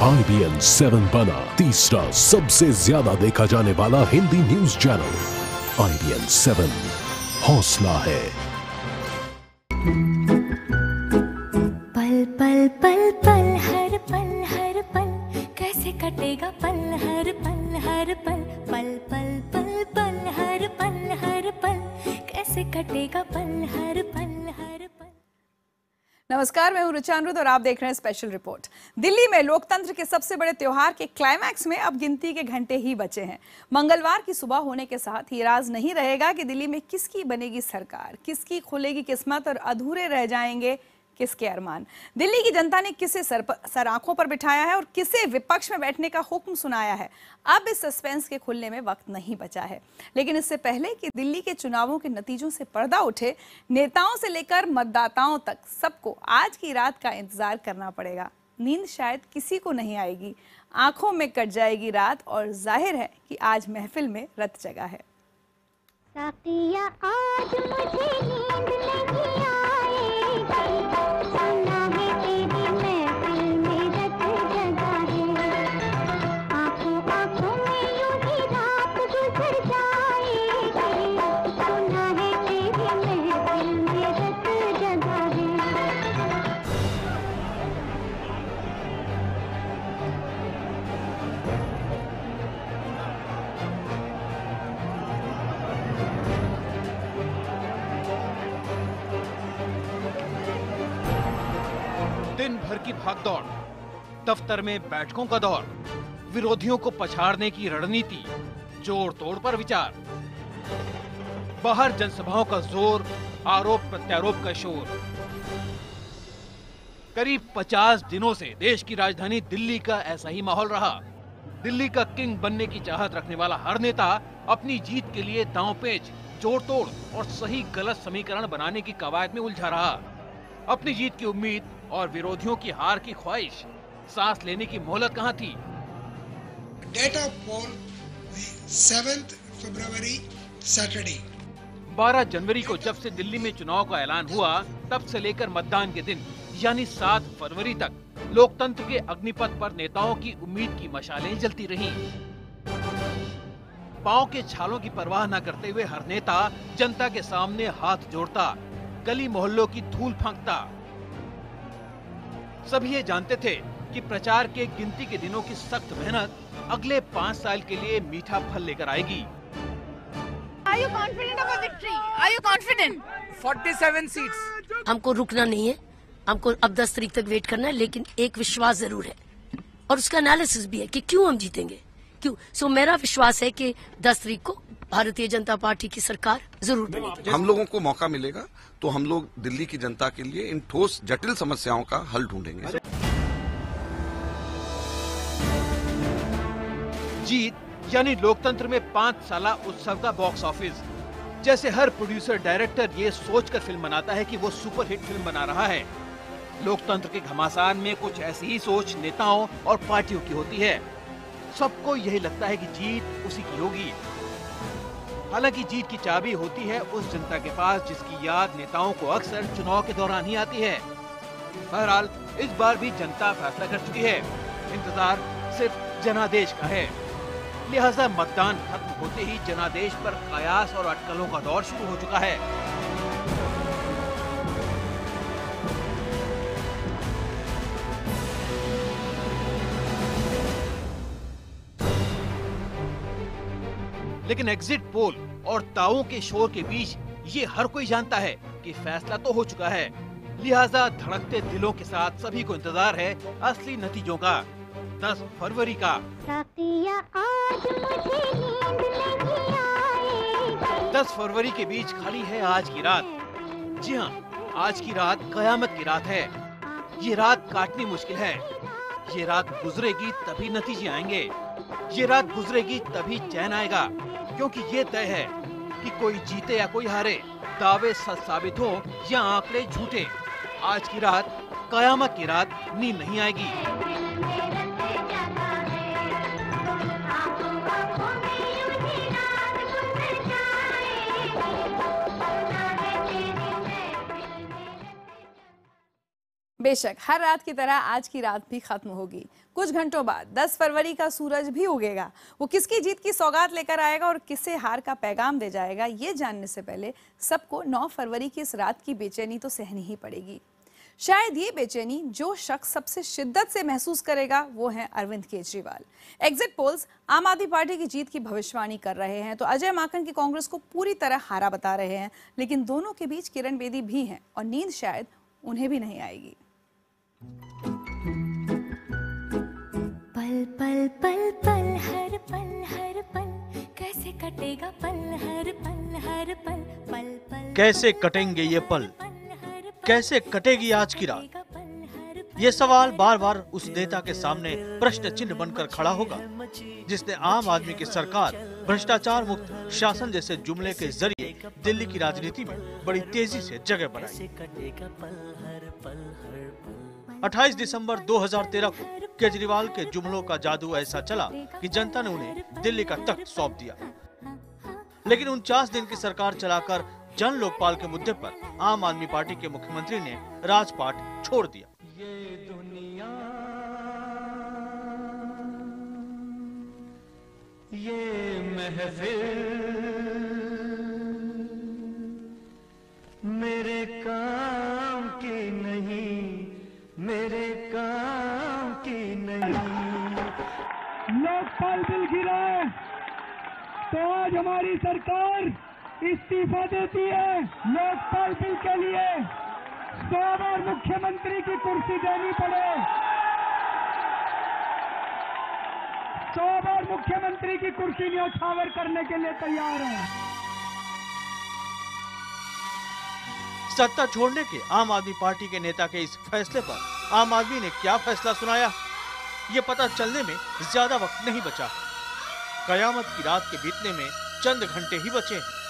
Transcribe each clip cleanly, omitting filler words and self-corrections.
IBN 7 बना तीसरा सबसे ज्यादा देखा जाने वाला हिंदी न्यूज चैनल। IBN 7 हौसला है। पल पल पल पल हर पल कैसे कटेगा पल हर पल पल पल पल पल हर पल कैसे कटेगा पल हर पल। नमस्कार, मैं हूं ऋचा अनिरुद्ध और आप देख रहे हैं स्पेशल रिपोर्ट। दिल्ली में लोकतंत्र के सबसे बड़े त्योहार के क्लाइमैक्स में अब गिनती के घंटे ही बचे हैं। मंगलवार की सुबह होने के साथ ये राज नहीं रहेगा कि दिल्ली में किसकी बनेगी सरकार, किसकी खुलेगी किस्मत और अधूरे रह जाएंगे किसके अरमान। दिल्ली की जनता ने किसे सर आंखों पर बिठाया है और किसे विपक्ष में बैठने का हुक्म सुनाया है। अब इस सस्पेंस के खुलने में वक्त नहीं बचा है, लेकिन इससे पहले कि दिल्ली के चुनावों के नतीजों से पर्दा उठे, नेताओं से लेकर मतदाताओं तक सबको आज की रात का इंतजार करना पड़ेगा। नींद शायद किसी को नहीं आएगी, आंखों में कट जाएगी रात और जाहिर है कि आज महफिल में रत जगा है। साथिया आज मुझे नींद नहीं आएगी, सुना है तेरी महफिल में रत जगा है। आँखों आँखों में यूं ही रात गुजर जाएगी, सुना है तेरी महफिल में रत जगा है। दिन भर की भागदौड़, दफ्तर में बैठकों का दौर, विरोधियों को पछाड़ने की रणनीति, जोड़ तोड़ पर विचार, बाहर जनसभाओं का जोर, आरोप प्रत्यारोप का शोर। करीब 50 दिनों से देश की राजधानी दिल्ली का ऐसा ही माहौल रहा। दिल्ली का किंग बनने की चाहत रखने वाला हर नेता अपनी जीत के लिए दांव-पेच, जोड़ तोड़ और सही गलत समीकरण बनाने की कवायद में उलझा रहा। अपनी जीत की उम्मीद और विरोधियों की हार की ख्वाहिश, सांस लेने की मोहलत कहाँ थी। Date of poll 7th February Saturday। 12 जनवरी को जब से दिल्ली में चुनाव का ऐलान हुआ, तब से लेकर मतदान के दिन यानी 7 फरवरी तक लोकतंत्र के अग्निपथ पर नेताओं की उम्मीद की मशालें जलती रहीं। पांव के छालों की परवाह न करते हुए हर नेता जनता के सामने हाथ जोड़ता, गली मोहल्लों की धूल फेंकता। सभी ये जानते थे कि प्रचार के गिनती के दिनों की सख्त मेहनत अगले 5 साल के लिए मीठा फल लेकर आएगी। Are you confident of a victory? Are you confident? 47 seats. हमको रुकना नहीं है, हमको अब 10 तारीख तक वेट करना है, लेकिन एक विश्वास जरूर है और उसका एनालिसिस भी है कि क्यों हम जीतेंगे, क्यों। सो मेरा विश्वास है कि 10 तारीख को भारतीय जनता पार्टी की सरकार जरूर बनेगी। हम लोगों को मौका मिलेगा तो हम लोग दिल्ली की जनता के लिए इन ठोस जटिल समस्याओं का हल ढूंढेंगे। जीत यानी लोकतंत्र में 5 साला उत्सव का बॉक्स ऑफिस। जैसे हर प्रोड्यूसर डायरेक्टर ये सोचकर फिल्म बनाता है कि वो सुपरहिट फिल्म बना रहा है। लोकतंत्र के घमासान में कुछ ऐसी ही सोच नेताओं और पार्टियों की होती है। सबको यही लगता है कि जीत उसी की होगी। हालांकि जीत की चाबी होती है उस जनता के पास जिसकी याद नेताओं को अक्सर चुनाव के दौरान ही आती है। बहरहाल इस बार भी जनता फैसला कर चुकी है। इंतजार सिर्फ जनादेश का है। लिहाजा मतदान खत्म होते ही जनादेश पर कयास और अटकलों का दौर शुरू हो चुका है। लेकिन एग्जिट पोल और दावों के शोर के बीच ये हर कोई जानता है कि फैसला तो हो चुका है। लिहाजा धड़कते दिलों के साथ सभी को इंतजार है असली नतीजों का, 10 फरवरी का। साथिया आज मुझे नींद नहीं आएगी। 10 फरवरी के बीच खड़ी है आज की रात। जी हाँ, आज की रात कयामत की रात है। ये रात काटनी मुश्किल है। ये रात गुजरेगी तभी नतीजे आएंगे। ये रात गुजरेगी तभी चैन आएगा, क्योंकि ये तय है कि कोई जीते या कोई हारे, दावे सच साबित हो या आंकड़े झूठे, आज की रात कयामत की रात नींद नहीं आएगी। बेशक हर रात की तरह आज की रात भी खत्म होगी। कुछ घंटों बाद 10 फरवरी का सूरज भी उगेगा। वो किसकी जीत की सौगात लेकर आएगा और किसे हार का पैगाम दे जाएगा, ये जानने से पहले सबको 9 फरवरी की इस रात की बेचैनी तो सहनी ही पड़ेगी। शायद ये बेचैनी जो शख्स सबसे शिद्दत से महसूस करेगा वो है अरविंद केजरीवाल। एग्जिट पोल्स आम आदमी पार्टी की जीत की भविष्यवाणी कर रहे हैं तो अजय माकन की कांग्रेस को पूरी तरह हारा बता रहे हैं, लेकिन दोनों के बीच किरण बेदी भी हैं और नींद शायद उन्हें भी नहीं आएगी। पल पल पल पल हर पल कैसे कटेगा पल हर पल पल पल कैसे कटेंगे ये पल, कैसे कटेगी आज की रात, ये सवाल बार बार उस नेता के सामने प्रश्न चिन्ह बनकर खड़ा होगा जिसने आम आदमी की सरकार, भ्रष्टाचार मुक्त शासन जैसे जुमले के जरिए दिल्ली की राजनीति में बड़ी तेजी से जगह बनाई। 28 दिसंबर 2013 को केजरीवाल के जुमलों का जादू ऐसा चला कि जनता ने उन्हें दिल्ली का तख्त सौंप दिया। लेकिन 49 दिन की सरकार चलाकर जन लोकपाल के मुद्दे पर आम आदमी पार्टी के मुख्यमंत्री ने राजपाट छोड़ दिया। ये दुनिया, ये महफिल मेरे काम की नहीं, मेरे काम की नहीं। लोकपाल बिल गिरा है तो आज हमारी सरकार इस्तीफा देती है। लोकपाल बिल के लिए 100 बार मुख्यमंत्री की कुर्सी देनी पड़े, 100 बार मुख्यमंत्री की कुर्सी न्यौछावर करने के लिए तैयार है। सत्ता छोड़ने के आम आदमी पार्टी के नेता के इस फैसले पर आम आदमी ने क्या फैसला सुनाया, ये पता चलने में ज्यादा वक्त नहीं बचा। कयामत की रात के बीतने में चंद घंटे ही बचे हैं।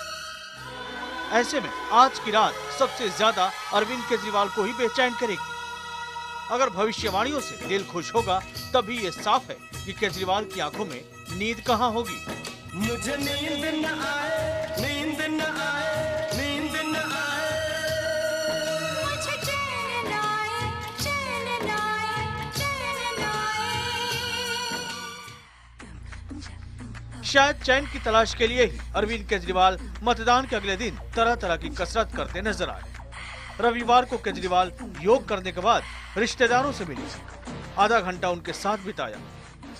ऐसे में आज की रात सबसे ज्यादा अरविंद केजरीवाल को ही बेचैन करेगी। अगर भविष्यवाणियों से दिल खुश होगा तभी ये साफ है कि केजरीवाल की आंखों में नींद कहाँ होगी। मुझे नींद न आए, नींद न आए, नींद न आए, मुझे चैन न आए, चैन न आए, चैन न आए। शायद चैन की तलाश के लिए ही अरविंद केजरीवाल मतदान के अगले दिन तरह तरह की कसरत करते नजर आए। रविवार को केजरीवाल योग करने के बाद रिश्तेदारों से मिले, आधा घंटा उनके साथ बिताया,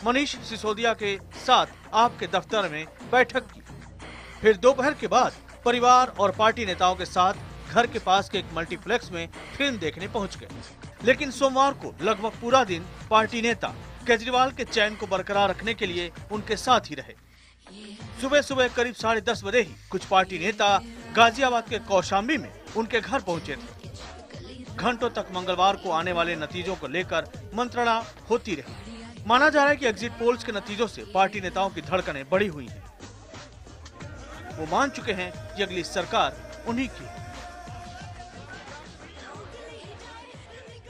मनीष सिसोदिया के साथ आपके दफ्तर में बैठक की, फिर दोपहर के बाद परिवार और पार्टी नेताओं के साथ घर के पास के एक मल्टीप्लेक्स में फिल्म देखने पहुंच गए। लेकिन सोमवार को लगभग पूरा दिन पार्टी नेता केजरीवाल के चैन को बरकरार रखने के लिए उनके साथ ही रहे। सुबह सुबह करीब 10:30 बजे ही कुछ पार्टी नेता गाजियाबाद के कौशाम्बी में उनके घर पहुंचे थे। घंटों तक मंगलवार को आने वाले नतीजों को लेकर मंत्रणा होती रही। माना जा रहा है कि एग्जिट पोल्स के नतीजों से पार्टी नेताओं की धड़कनें बढ़ी हुई हैं। वो मान चुके हैं कि अगली सरकार उन्हीं की है।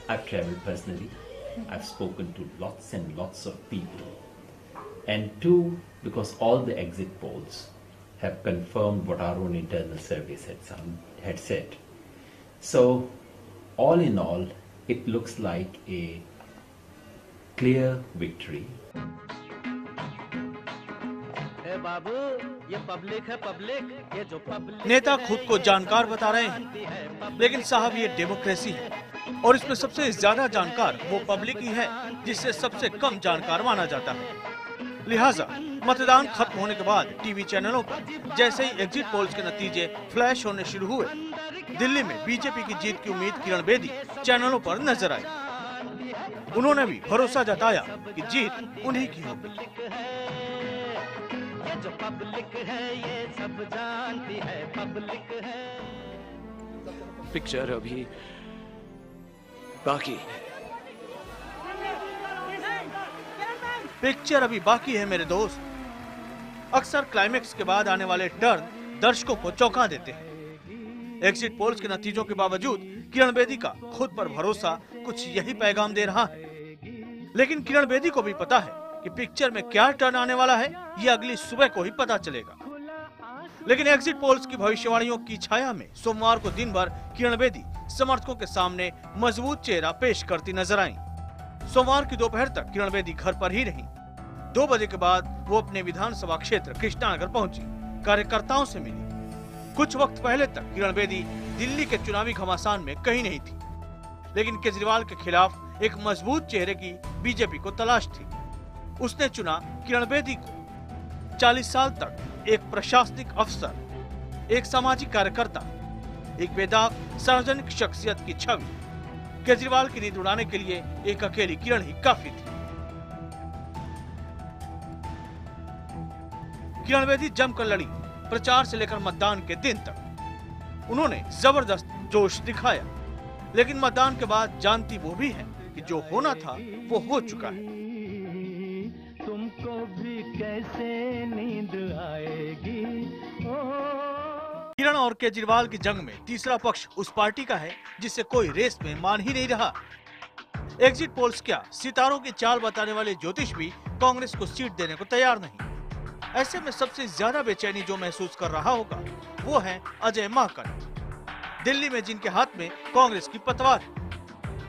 I've traveled personally. I've spoken to lots and lots of people. And two, because all the exit polls have confirmed what our own internal surveys had said. So, all in all, it looks like a clear victory. बाबू, ये public है, public, ये जो public नेता खुद को जानकार बता रहे हैं, लेकिन साहब ये डेमोक्रेसी है और इसमें सबसे ज्यादा जानकार वो पब्लिक ही है जिससे सबसे कम जानकार माना जाता है। लिहाजा मतदान खत्म होने के बाद टीवी चैनलों पर जैसे ही एग्जिट पोल्स के नतीजे फ्लैश होने शुरू हुए, दिल्ली में बीजेपी की जीत की उम्मीद किरण बेदी चैनलों पर नजर आई। उन्होंने भी भरोसा जताया कि जीत उन्हीं की होगी। जो पब्लिक है ये सब जानती है, पब्लिक है। पिक्चर अभी बाकी है। पिक्चर अभी बाकी है मेरे दोस्त। अक्सर क्लाइमेक्स के बाद आने वाले टर्न दर्शकों को चौंका देते हैं। एग्जिट पोल्स के नतीजों के बावजूद किरण बेदी का खुद पर भरोसा कुछ यही पैगाम दे रहा है। लेकिन किरण बेदी को भी पता है कि पिक्चर में क्या टर्न आने वाला है, ये अगली सुबह को ही पता चलेगा। लेकिन एग्जिट पोल्स की भविष्यवाणियों की छाया में सोमवार को दिन भर किरण बेदी समर्थकों के सामने मजबूत चेहरा पेश करती नजर आईं। सोमवार की दोपहर तक किरण बेदी घर पर ही रहीं। 2 बजे के बाद वो अपने विधानसभा क्षेत्र कृष्णानगर पहुंची, कार्यकर्ताओं से मिली। कुछ वक्त पहले तक किरण बेदी दिल्ली के चुनावी घमासान में कहीं नहीं थी, लेकिन केजरीवाल के खिलाफ एक मजबूत चेहरे की बीजेपी को तलाश थी। उसने चुना किरण बेदी को। 40 साल तक एक प्रशासनिक अफसर, एक सामाजिक कार्यकर्ता, एक बेदाग सार्वजनिक शख्सियत की छवि, केजरीवाल की नींद उड़ाने के लिए एक अकेली किरण ही काफी थी। किरण बेदी जमकर लड़ी प्रचार से लेकर मतदान के दिन तक। उन्होंने जबरदस्त जोश दिखाया, लेकिन मतदान के बाद जानती वो भी है कि जो होना था वो हो चुका है। तुमको भी कैसे नींद आएगी। किरण और केजरीवाल की जंग में तीसरा पक्ष उस पार्टी का है जिसे कोई रेस में मान ही नहीं रहा। एग्जिट पोल्स क्या, सितारों की चाल बताने वाले ज्योतिष भी कांग्रेस को सीट देने को तैयार नहीं। ऐसे में सबसे ज्यादा बेचैनी जो महसूस कर रहा होगा वो है अजय माकन, दिल्ली में जिनके हाथ में कांग्रेस की पतवार है।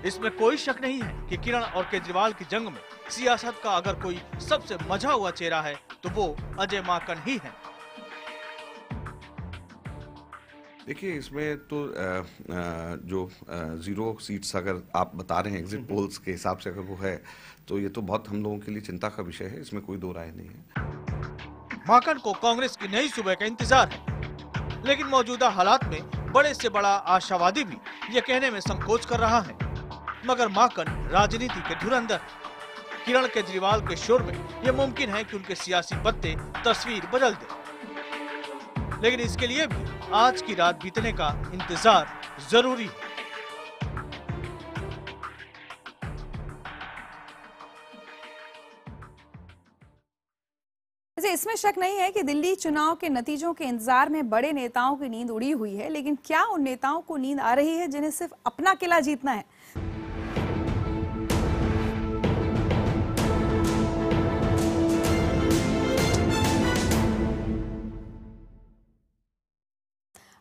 इसमें कोई शक नहीं है कि किरण और केजरीवाल की जंग में सियासत का अगर कोई सबसे मजा हुआ चेहरा है तो वो अजय माकन ही है। देखिए, इसमें तो जो 0 सीट्स अगर आप बता रहे हैं एग्जिट पोल्स के हिसाब से, अगर वो है तो ये तो बहुत हम लोगों के लिए चिंता का विषय है। इसमें कोई दो राय नहीं है। माकन को कांग्रेस की नई सुबह का इंतजार है, लेकिन मौजूदा हालात में बड़े से बड़ा आशावादी भी ये कहने में संकोच कर रहा है। मगर माकन राजनीति के धुरंधर। किरण केजरीवाल के शोर में ये मुमकिन है कि उनके सियासी पत्ते तस्वीर बदल दे, लेकिन इसके लिए भी आज की रात बीतने का इंतजार जरूरी है। इसमें शक नहीं है कि दिल्ली चुनाव के नतीजों के इंतजार में बड़े नेताओं की नींद उड़ी हुई है, लेकिन क्या उन नेताओं को नींद आ रही है जिन्हें सिर्फ अपना किला जीतना है?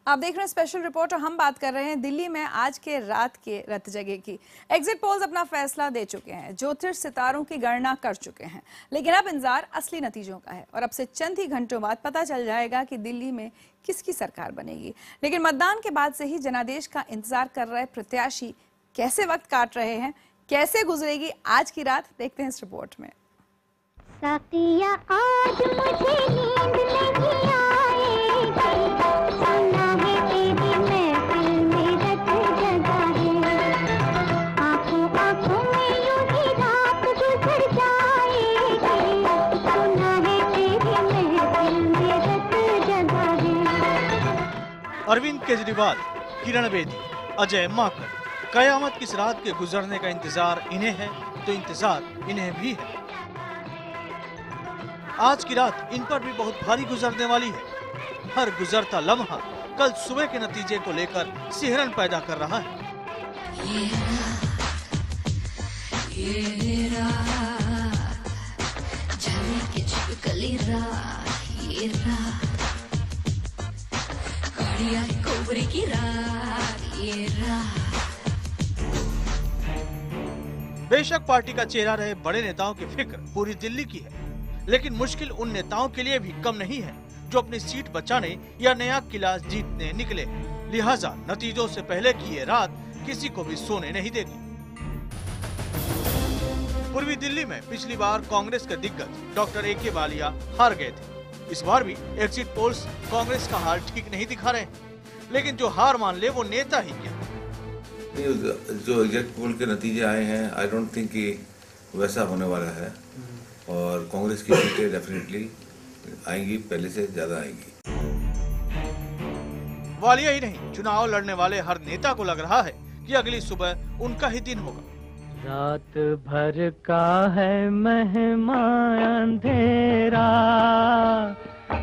आप देख रहे हैं स्पेशल रिपोर्ट और हम बात कर रहे हैं दिल्ली में आज के रात के रत जगह की। एग्जिट पोल्स अपना फैसला दे चुके हैं, ज्योतिष सितारों की गणना कर चुके हैं, लेकिन अब इंतजार असली नतीजों का है और अब से चंद ही घंटों बाद पता चल जाएगा कि दिल्ली में किसकी सरकार बनेगी। लेकिन मतदान के बाद से ही जनादेश का इंतजार कर रहे प्रत्याशी कैसे वक्त काट रहे हैं, कैसे गुजरेगी आज की रात, देखते हैं इस रिपोर्ट में। साकिया आज मुझे नींद नहीं आएगी, सुना है तेरी महफिल में रत जगा है, आँखों आँखों में यूं ही रात गुजर जाएगी, सुना है तेरी महफिल में रत जगा है। अरविंद केजरीवाल, किरण बेदी, अजय माकन, कयामत की इस रात के गुजरने का इंतजार इन्हें है तो इंतजार इन्हें भी है। आज की रात इन पर भी बहुत भारी गुजरने वाली है। हर गुजरता लम्हा कल सुबह के नतीजे को लेकर सिहरन पैदा कर रहा है। बेशक पार्टी का चेहरा रहे बड़े नेताओं की फिक्र पूरी दिल्ली की है, लेकिन मुश्किल उन नेताओं के लिए भी कम नहीं है जो अपनी सीट बचाने या नया किला जीतने निकले। लिहाजा नतीजों से पहले की ये रात किसी को भी सोने नहीं देगी। पूर्वी दिल्ली में पिछली बार कांग्रेस के दिग्गज डॉक्टर ए.के. वालिया हार गए थे। इस बार भी एग्जिट पोल्स कांग्रेस का हाल ठीक नहीं दिखा रहे, लेकिन जो हार मान ले वो नेता ही क्या। जो एग्जिट पोल के नतीजे आए हैं, आई डोंट थिंक कि वैसा होने वाला है और कांग्रेस की सीटें डेफिनेटली आएंगी, पहले से ज्यादा आएंगी। वालिया ही नहीं, चुनाव लड़ने वाले हर नेता को लग रहा है कि अगली सुबह उनका ही दिन होगा। रात भर का है मेहमान अंधेरा,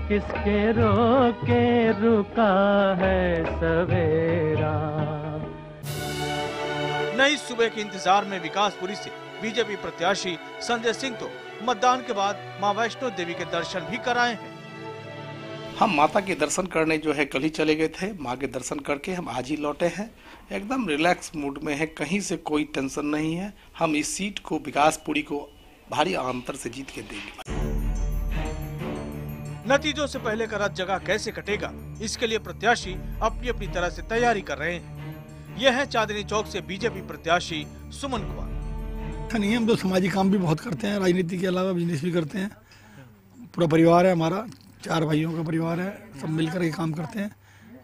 किसके रोके रुका है सवेरा। नई सुबह के इंतजार में विकासपुरी से बीजेपी प्रत्याशी संजय सिंह तो मतदान के बाद मां वैष्णो देवी के दर्शन भी कराए हैं। हम माता के दर्शन करने जो है कल ही चले गए थे। माँ के दर्शन करके हम आज ही लौटे हैं। एकदम रिलैक्स मूड में है, कहीं से कोई टेंशन नहीं है। हम इस सीट को विकासपुरी को भारी अंतर से जीत के देंगे। नतीजों से पहले का रात जगह कैसे कटेगा, इसके लिए प्रत्याशी अपनी अपनी तरह से तैयारी कर रहे हैं। यह है चांदनी चौक से बीजेपी प्रत्याशी सुमन कुमार। नहीं, हम तो सामाजिक काम भी बहुत करते हैं, राजनीति के अलावा बिजनेस भी करते हैं। पूरा परिवार है हमारा, 4 भाइयों का परिवार है, सब मिलकर के काम करते हैं।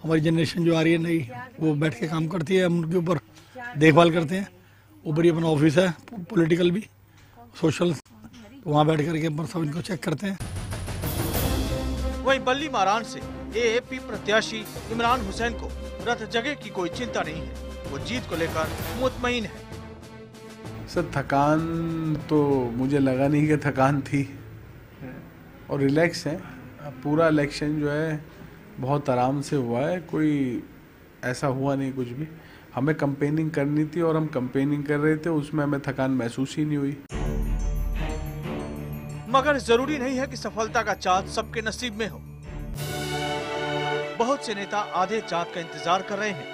हमारी जनरेशन जो आ रही है नई, वो बैठ के काम करती है, हम उनके ऊपर देखभाल करते हैं। ऊपर ही अपना ऑफिस है, पॉलिटिकल भी, सोशल, वहाँ बैठ करके अपन सब इनको चेक करते हैं। वहीं बल्ली मारान से एएपी प्रत्याशी इमरान हुसैन को रथ जगह की कोई चिंता नहीं है, वो जीत को लेकर मुतमईन है। सर थकान तो मुझे लगा नहीं कि थकान थी, और रिलैक्स है। पूरा इलेक्शन जो है बहुत आराम से हुआ है, कोई ऐसा हुआ नहीं कुछ भी। हमें कैंपेनिंग करनी थी और हम कैंपेनिंग कर रहे थे, उसमें हमें थकान महसूस ही नहीं हुई। मगर जरूरी नहीं है कि सफलता का चाँद सबके नसीब में हो। बहुत से नेता आधे चाँद का इंतजार कर रहे हैं,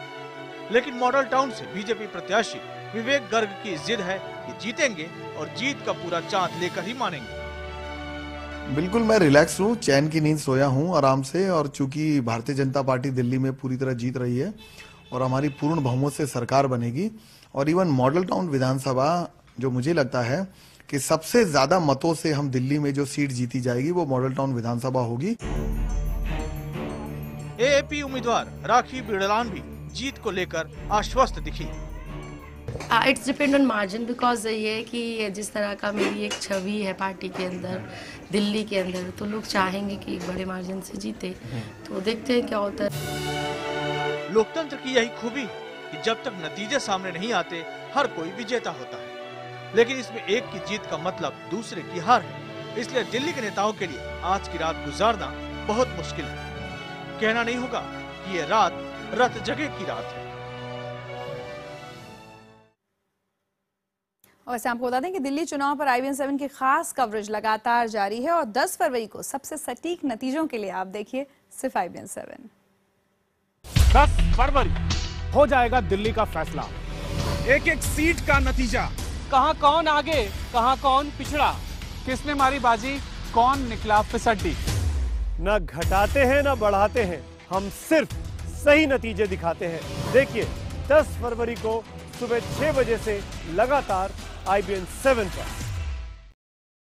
लेकिन मॉडल टाउन से बीजेपी प्रत्याशी विवेक गर्ग की जिद है कि जीतेंगे और जीत का पूरा चाँद लेकर ही मानेंगे। बिल्कुल, मैं रिलैक्स हूँ, चैन की नींद सोया हूँ आराम से। और चूंकि भारतीय जनता पार्टी दिल्ली में पूरी तरह जीत रही है और हमारी पूर्ण बहुमत से सरकार बनेगी, और इवन मॉडल टाउन विधानसभा जो मुझे लगता है कि सबसे ज्यादा मतों से हम दिल्ली में जो सीट जीती जाएगी वो मॉडल टाउन विधानसभा होगी। एएपी उम्मीदवार राखी बिड़लान भी जीत को लेकर आश्वस्त दिखी। It's depend on margin, because ये है कि जिस तरह का मेरी एक छवि है पार्टी के अंदर, दिल्ली के अंदर, तो लोग चाहेंगे कि एक बड़े मार्जिन से जीते। तो देखते हैं क्या होता है। लोकतंत्र की यही खूबी कि जब तक नतीजे सामने नहीं आते हर कोई विजेता होता है, लेकिन इसमें एक की जीत का मतलब दूसरे की हार है। इसलिए दिल्ली के नेताओं के लिए आज की रात गुजारना बहुत मुश्किल है। कहना नहीं होगा कि ये रात रत जगह की रात है। और वैसे आपको बता दें कि दिल्ली चुनाव पर IBN 7 की खास कवरेज लगातार जारी है और 10 फरवरी को सबसे सटीक नतीजों के लिए आप देखिए सिर्फ IBN 7। 10 फरवरी हो जाएगा दिल्ली का फैसला। एक एक सीट का नतीजा, कहां कौन आगे, कहां कौन पिछड़ा, किसने मारी बाजी, कौन निकला फिसड्डी। न घटाते हैं न बढ़ाते हैं, हम सिर्फ सही नतीजे दिखाते हैं। देखिए 10 फरवरी को सुबह 6 बजे से लगातार IBN 7 पर।